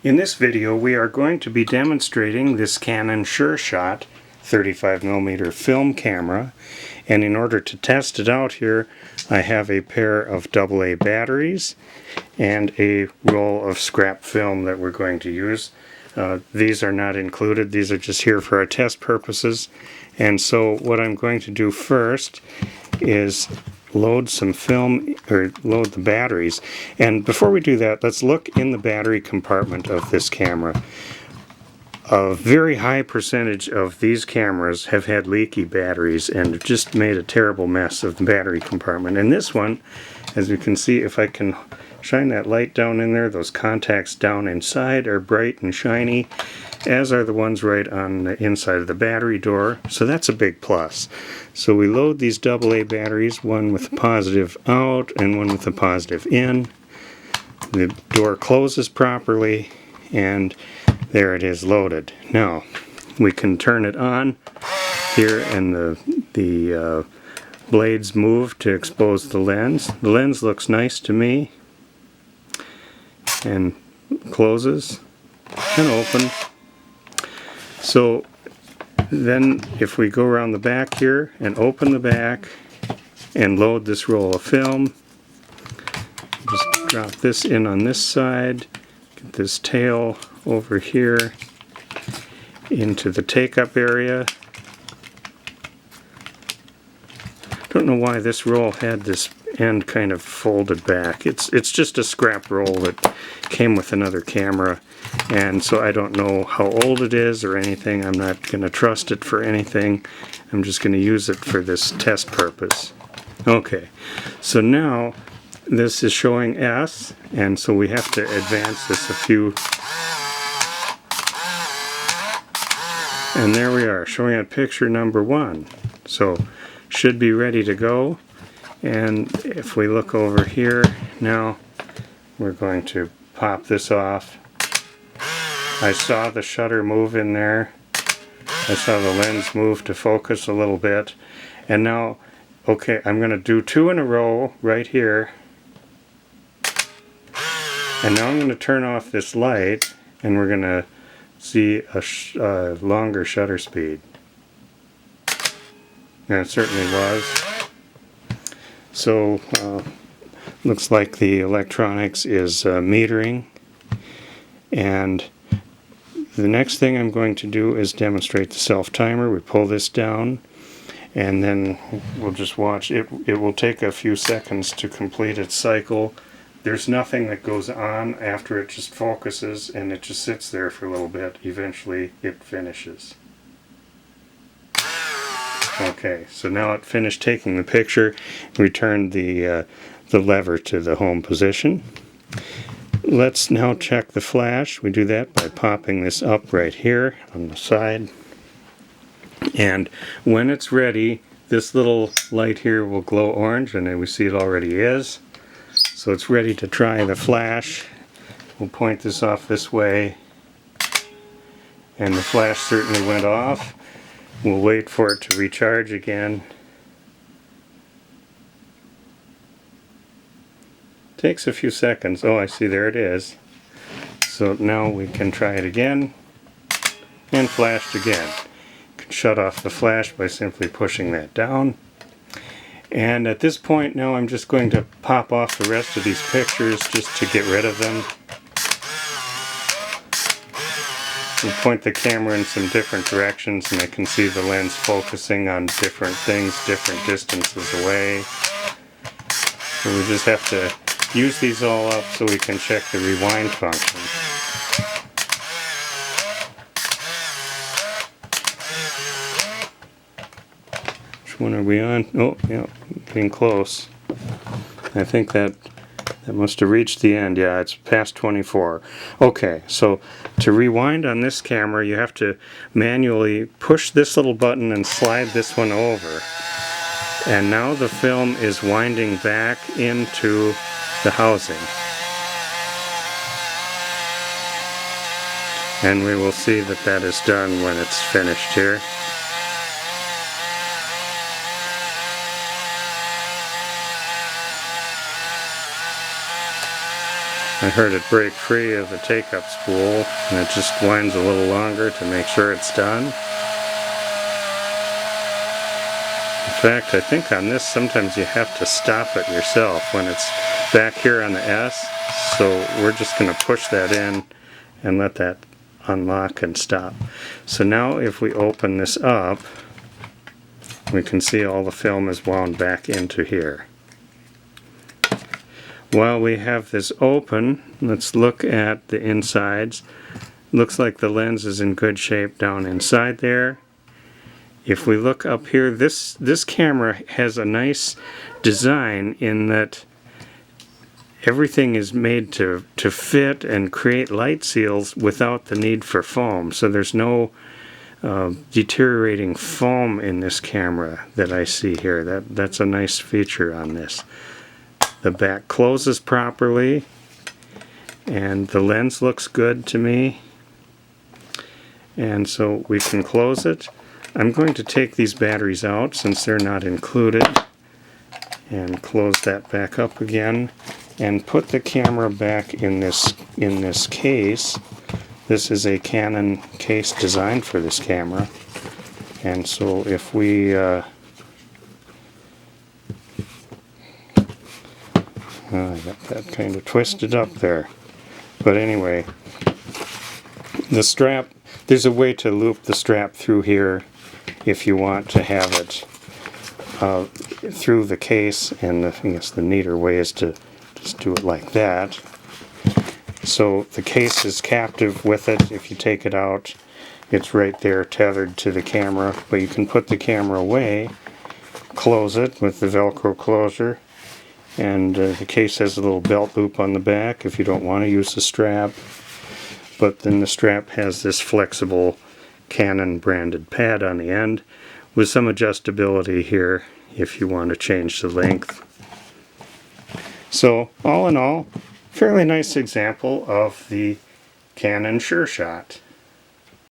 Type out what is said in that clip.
In this video we are going to be demonstrating this Canon Sure Shot 35mm film camera, and in order to test it out here I have a pair of AA batteries and a roll of scrap film that we're going to use. These are not included, these are just here for our test purposes. And so what I'm going to do first is load some film, or load the batteries. And before we do that, let's look in the battery compartment of this camera. A very high percentage of these cameras have had leaky batteries and just made a terrible mess of the battery compartment. And this one, as you can see, if I can shine that light down in there, those contacts down inside are bright and shiny, as are the ones right on the inside of the battery door, so that's a big plus. So we load these AA batteries, one with a positive out and one with a positive in. The door closes properly, and there it is loaded. Now we can turn it on here, and the blades move to expose the lens. The lens looks nice to me, and closes and open. So then if we go around the back here and open the back and load this roll of film, just drop this in on this side, get this tail over here into the take-up area. Don't know why this roll had this end kind of folded back. It's just a scrap roll that came with another camera, and so I don't know how old it is or anything. I'm not going to trust it for anything. I'm just going to use it for this test purpose. Okay, so now this is showing S, and so we have to advance this a few. And there we are, showing at picture number 1. So should be ready to go. And if we look over here now, we're going to pop this off. I saw the shutter move in there. I saw the lens move to focus a little bit. And now, okay, I'm going to do 2 in a row right here. And now I'm going to turn off this light, and we're going to see a longer shutter speed. And it certainly was. So looks like the electronics is metering, and the next thing I'm going to do is demonstrate the self-timer. We pull this down, and then we'll just watch it. It will take a few seconds to complete its cycle. There's nothing that goes on after it just focuses, and it just sits there for a little bit. Eventually it finishes. Okay, so now it finished taking the picture. We turned the lever to the home position. Let's now check the flash. We do that by popping this up right here on the side. And when it's ready, this little light here will glow orange, and then we see it already is. So it's ready to try the flash. We'll point this off this way, and the flash certainly went off. We'll wait for it to recharge again. Takes a few seconds. Oh, I see, there it is. So now we can try it again, and flashed again. You can shut off the flash by simply pushing that down. And at this point now I'm just going to pop off the rest of these pictures just to get rid of them. We'll point the camera in some different directions, and I can see the lens focusing on different things, different distances away. So we just have to use these all up so we can check the rewind function. Which one are we on? Oh, yeah, getting close. I think that must have reached the end. Yeah, it's past 24. Okay, so to rewind on this camera, you have to manually push this little button and slide this one over. And now the film is winding back into the housing. And we will see that that is done when it's finished here. I heard it break free of the take-up spool, and it just winds a little longer to make sure it's done. In fact, I think on this sometimes you have to stop it yourself when it's back here on the S, so we're just going to push that in and let that unlock and stop. So now if we open this up, we can see all the film is wound back into here. While we have this open, let's look at the insides. Looks like the lens is in good shape down inside there. If we look up here, this camera has a nice design in that everything is made to fit and create light seals without the need for foam. So there's no deteriorating foam in this camera that I see here. That's a nice feature on this. The back closes properly, and the lens looks good to me. And so we can close it. I'm going to take these batteries out since they're not included, and close that back up again, and put the camera back in this case. This is a Canon case designed for this camera, and so if we I got that kind of twisted up there, but anyway, the strap, there's a way to loop the strap through here if you want to have it through the case, and I guess the neater way is to just do it like that. So the case is captive with it. If you take it out, it's right there tethered to the camera, but you can put the camera away, close it with the Velcro closure, and the case has a little belt loop on the back if you don't want to use the strap, but then the strap has this flexible Canon branded pad on the end with some adjustability here if you want to change the length. So all in all, fairly nice example of the Canon Sure Shot.